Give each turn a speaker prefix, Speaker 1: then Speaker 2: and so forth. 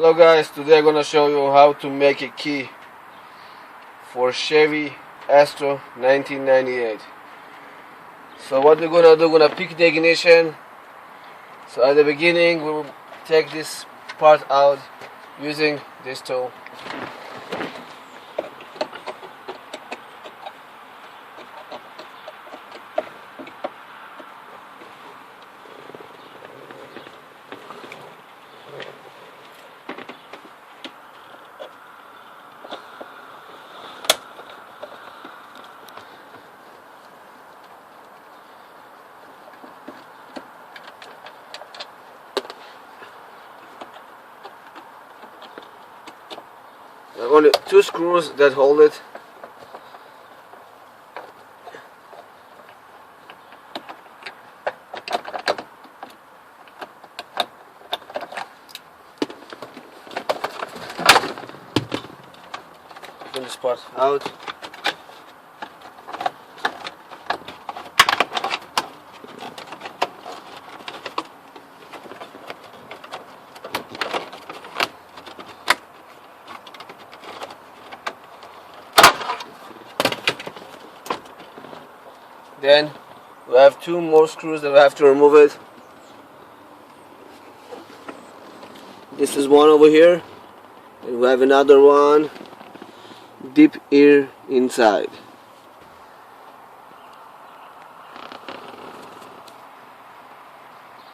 Speaker 1: Hello guys, today I'm gonna show you how to make a key for Chevy Astro 1998. So what we're gonna do, we're gonna pick the ignition. So at the beginning we will take this part out using this tool. There are only two screws that hold it. Open this part out. Then we have two more screws that we have to remove it. This is one over here, and we have another one deep here inside.